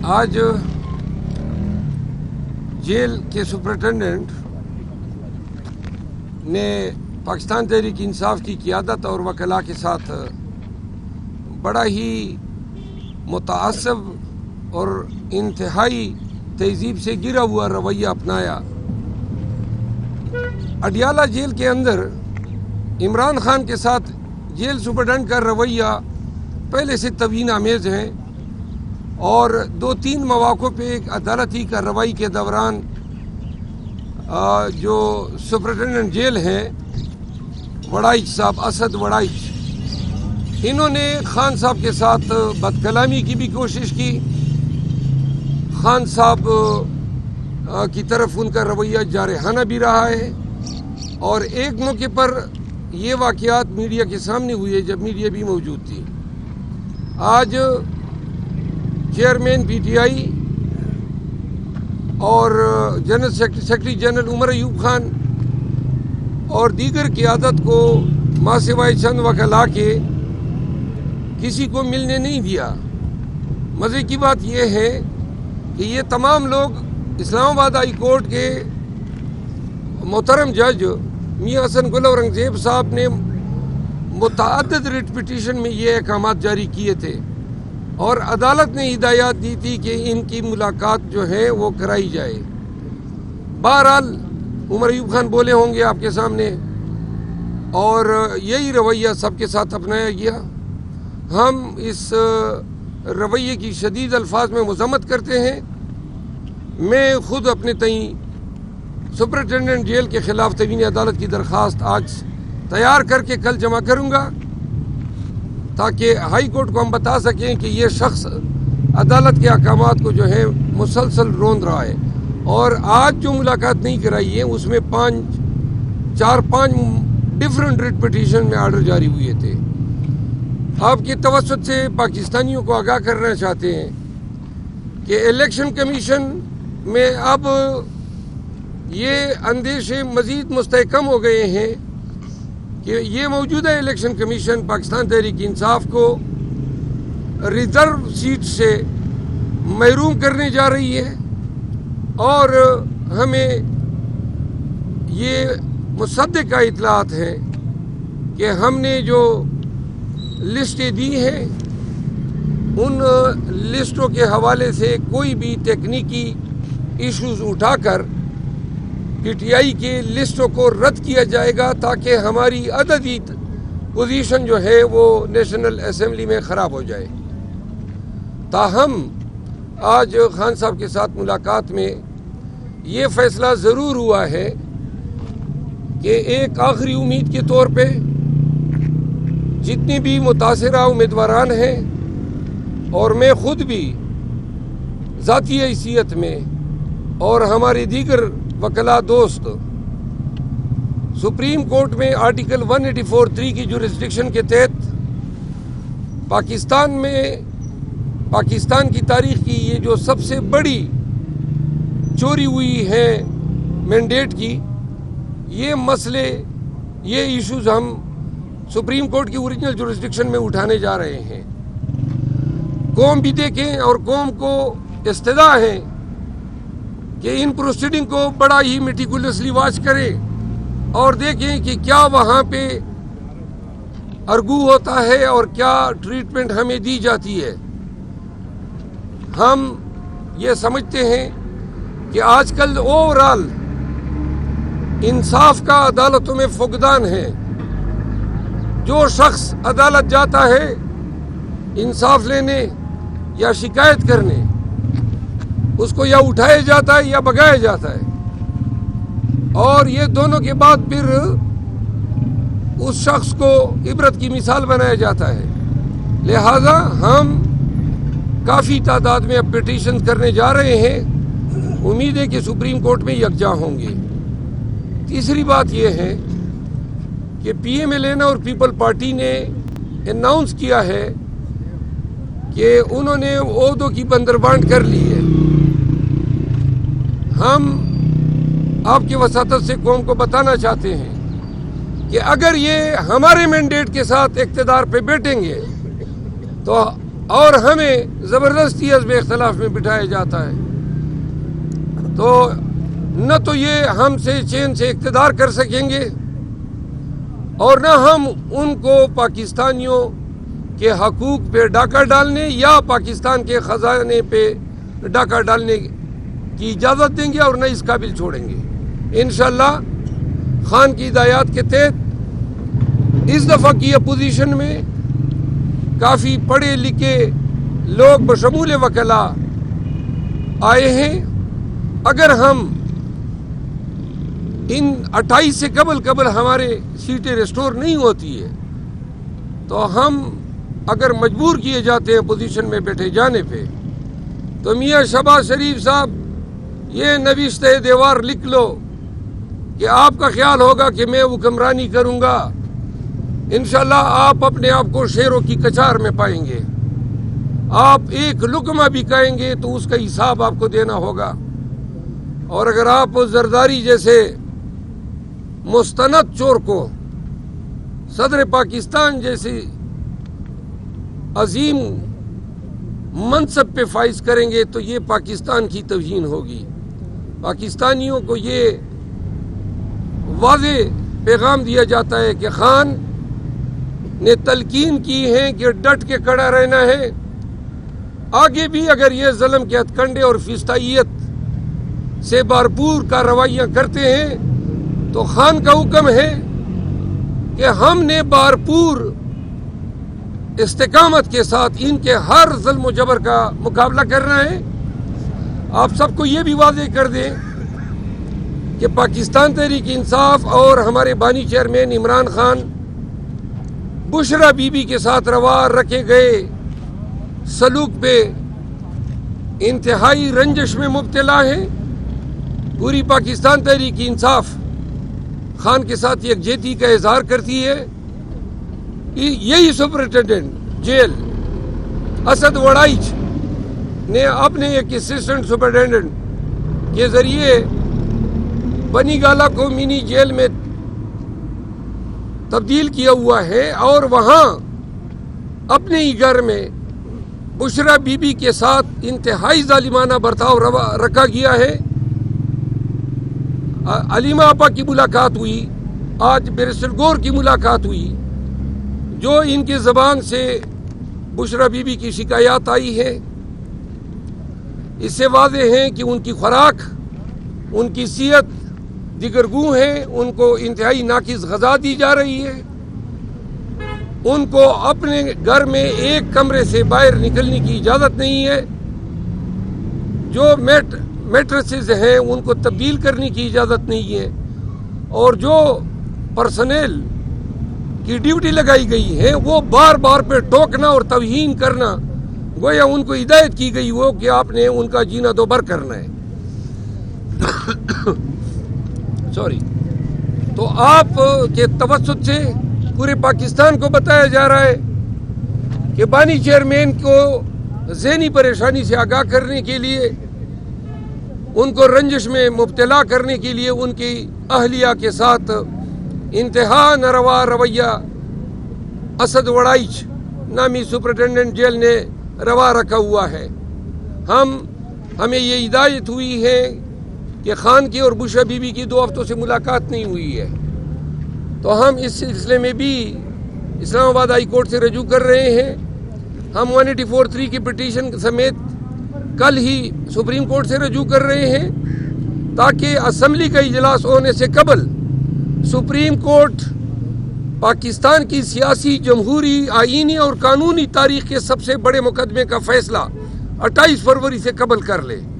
آج جیل کے سپرنٹینڈنٹ نے پاکستان تحریک انصاف کی قیادت اور وکلاء کے ساتھ بڑا ہی متعصب اور انتہائی تہذیب سے گرا ہوا رویہ اپنایا۔ اڈیالہ جیل کے اندر عمران خان کے ساتھ جیل سپرنٹینڈنٹ کا رویہ پہلے سے توہین آمیز ہے، اور 2-3 مواقع پہ ایک عدالتی کارروائی کے دوران جو سپرنٹینڈنٹ جیل ہیں وڑائچ صاحب، اسد وڑائچ، انہوں نے خان صاحب کے ساتھ بد کلامی کی بھی کوشش کی۔ خان صاحب کی طرف ان کا رویہ جارحانہ بھی رہا ہے، اور ایک موقع پر یہ واقعات میڈیا کے سامنے ہوئے جب میڈیا بھی موجود تھی۔ آج چیئرمین پی ٹی آئی اور general secretary general Omar Ayub Khan اور دیگر قیادت کو ماں سوائے چند وکلاء کے کسی کو ملنے نہیں دیا۔ مزے کی بات یہ ہے کہ یہ تمام لوگ اسلام آباد ہائی کورٹ کے محترم جج میاں حسن گل اورنگزیب صاحب نے متعدد ریٹ پٹیشن میں یہ احکامات جاری کیے تھے، اور عدالت نے ہدایات دی تھی کہ ان کی ملاقات جو ہے وہ کرائی جائے۔ بہرحال عمر ایوب خان بولے ہوں گے آپ کے سامنے، اور یہی رویہ سب کے ساتھ اپنایا گیا۔ ہم اس رویے کی شدید الفاظ میں مذمت کرتے ہیں۔ میں خود اپنے تئیں سپرنٹینڈنٹ جیل کے خلاف توہین عدالت کی درخواست آج تیار کر کے کل جمع کروں گا، تاکہ ہائی کورٹ کو ہم بتا سکیں کہ یہ شخص عدالت کے احکامات کو جو ہے مسلسل روند رہا ہے، اور آج جو ملاقات نہیں کرائی ہے اس میں 4-5 ڈیفرنٹ ریٹ پٹیشن میں آرڈر جاری ہوئے تھے۔ آپ کے توسط سے پاکستانیوں کو آگاہ کرنا چاہتے ہیں کہ الیکشن کمیشن میں اب یہ اندیشے مزید مستحکم ہو گئے ہیں کہ یہ موجودہ الیکشن کمیشن پاکستان تحریک انصاف کو ریزرو سیٹ سے محروم کرنے جا رہی ہے، اور ہمیں یہ مصدقہ اطلاعات ہیں کہ ہم نے جو لسٹیں دی ہیں ان لسٹوں کے حوالے سے کوئی بھی تکنیکی ایشوز اٹھا کر پی ٹی آئی کے لسٹوں کو رد کیا جائے گا، تاکہ ہماری عددی پوزیشن جو ہے وہ نیشنل اسمبلی میں خراب ہو جائے۔ تاہم آج خان صاحب کے ساتھ ملاقات میں یہ فیصلہ ضرور ہوا ہے کہ ایک آخری امید کے طور پہ جتنی بھی متاثرہ امیدواران ہیں، اور میں خود بھی ذاتی حیثیت میں اور ہمارے دیگر وکلاء دوست سپریم کورٹ میں آرٹیکل 184(3) کی جورسڈکشن کے تحت پاکستان کی تاریخ کی یہ جو سب سے بڑی چوری ہوئی ہے مینڈیٹ کی، یہ مسئلے، یہ ایشوز ہم سپریم کورٹ کی اوریجنل جورسڈکشن میں اٹھانے جا رہے ہیں۔ قوم بھی دیکھیں، اور قوم کو استدعا ہے کہ ان پروسیڈنگ کو بڑا ہی میٹیکولسلی واچ کرے اور دیکھیں کہ کیا وہاں پہ ارگو ہوتا ہے اور کیا ٹریٹمنٹ ہمیں دی جاتی ہے۔ ہم یہ سمجھتے ہیں کہ آج کل اوورال انصاف کا عدالتوں میں فقدان ہے۔ جو شخص عدالت جاتا ہے انصاف لینے یا شکایت کرنے، اس کو یا اٹھایا جاتا ہے یا بھگایا جاتا ہے، اور یہ دونوں کے بعد پھر اس شخص کو عبرت کی مثال بنایا جاتا ہے۔ لہذا ہم کافی تعداد میں اب پٹیشن کرنے جا رہے ہیں، امید ہے کہ سپریم کورٹ میں یکجا ہوں گے۔ تیسری بات یہ ہے کہ پی ایم ایل این اور پیپل پارٹی نے اناؤنس کیا ہے کہ انہوں نے عہدوں کی بندربانٹ کر لی ہے۔ ہم آپ کی وساطت سے قوم کو بتانا چاہتے ہیں کہ اگر یہ ہمارے مینڈیٹ کے ساتھ اقتدار پہ بیٹھیں گے تو اور ہمیں زبردستی عزم اختلاف میں بٹھایا جاتا ہے، تو نہ تو یہ ہم سے چین سے اقتدار کر سکیں گے اور نہ ہم ان کو پاکستانیوں کے حقوق پہ ڈاکہ ڈالنے یا پاکستان کے خزانے پہ ڈاکہ ڈالنے کی اجازت دیں گے اور نہ اس قابل چھوڑیں گے۔ انشاءاللہ خان کی ہدایات کے تحت اس دفعہ کی اپوزیشن میں کافی پڑھے لکھے لوگ بشمول وکلاء آئے ہیں۔ اگر ہم ان 28 سے قبل ہمارے سیٹیں ریسٹور نہیں ہوتی ہے تو ہم اگر مجبور کیے جاتے ہیں پوزیشن میں بیٹھے جانے پہ، تو میاں شہباز شریف صاحب یہ نوشتہ دیوار لکھ لو کہ آپ کا خیال ہوگا کہ میں حکمرانی کروں گا، انشاءاللہ آپ اپنے آپ کو شیروں کی کچار میں پائیں گے۔ آپ ایک لقمہ بھی کھائیں گے تو اس کا حساب آپ کو دینا ہوگا، اور اگر آپ زرداری جیسے مستند چور کو صدر پاکستان جیسی عظیم منصب پہ فائز کریں گے تو یہ پاکستان کی توہین ہوگی۔ پاکستانیوں کو یہ واضح پیغام دیا جاتا ہے کہ خان نے تلقین کی ہے کہ ڈٹ کے کھڑا رہنا ہے، آگے بھی اگر یہ ظلم کے ہتھ کنڈے اور فسطائیت سے بھرپور کارروائیاں کرتے ہیں تو خان کا حکم ہے کہ ہم نے بھرپور استقامت کے ساتھ ان کے ہر ظلم و جبر کا مقابلہ کرنا ہے۔ آپ سب کو یہ بھی واضح کر دیں کہ پاکستان تحریک انصاف اور ہمارے بانی chairman Imran Khan Bushra be be کے ساتھ روا رکھے گئے سلوک پہ انتہائی رنجش میں مبتلا ہیں۔ پوری پاکستان تحریک انصاف خان کے ساتھ یکجہتی کا اظہار کرتی ہے۔ یہی سپرنٹینڈنٹ جیل اسد وڑائچ نے اپنے ایک اسسٹنٹ سپرنٹینڈنٹ کے ذریعے بنی گالہ کو منی جیل میں تبدیل کیا ہوا ہے، اور وہاں اپنے ہی گھر میں بشرا بی بی کے ساتھ انتہائی ظالمانہ برتاؤ رکھا گیا ہے۔ علیمہ آپا کی ملاقات ہوئی، آج بیرسٹر گور کی ملاقات ہوئی، جو ان کی زبان سے بشرا بی بی کی شکایات آئی ہے، اس سے واضح ہے کہ ان کی خوراک، ان کی صحت دیگرگوں ہے، ان کو انتہائی ناقص غذا دی جا رہی ہے، ان کو اپنے گھر میں ایک کمرے سے باہر نکلنے کی اجازت نہیں ہے، جو میٹرسز ہیں ان کو تبدیل کرنے کی اجازت نہیں ہے، اور جو پرسنل کی ڈیوٹی لگائی گئی ہے وہ بار بار پہ ٹوکنا اور توہین کرنا، گویا ان کو ہدایت کی گئی ہو کہ آپ نے ان کا جینا دوبر کرنا ہے۔ تو آپ کے توسط سے پورے پاکستان کو بتایا جا رہا ہے کہ بانی چیئرمین کو ذہنی پریشانی سے آگاہ کرنے کے لیے، ان کو رنجش میں مبتلا کرنے کے لیے ان کی اہلیہ کے ساتھ انتہا ناروا رویہ اسد وڑائچ نامی سپرنٹینڈنٹ جیل نے روا رکھا ہوا ہے۔ ہمیں یہ ہدایت ہوئی ہے کہ خان کی اور بشرا بی بی کی 2 ہفتوں سے ملاقات نہیں ہوئی ہے، تو ہم اس سلسلے میں بھی اسلام آباد ہائی کورٹ سے رجوع کر رہے ہیں۔ ہم 1843 کی پٹیشن سمیت کل ہی سپریم کورٹ سے رجوع کر رہے ہیں تاکہ اسمبلی کا اجلاس ہونے سے قبل سپریم کورٹ پاکستان کی سیاسی، جمہوری، آئینی اور قانونی تاریخ کے سب سے بڑے مقدمے کا فیصلہ 28 فروری سے قبل کر لے۔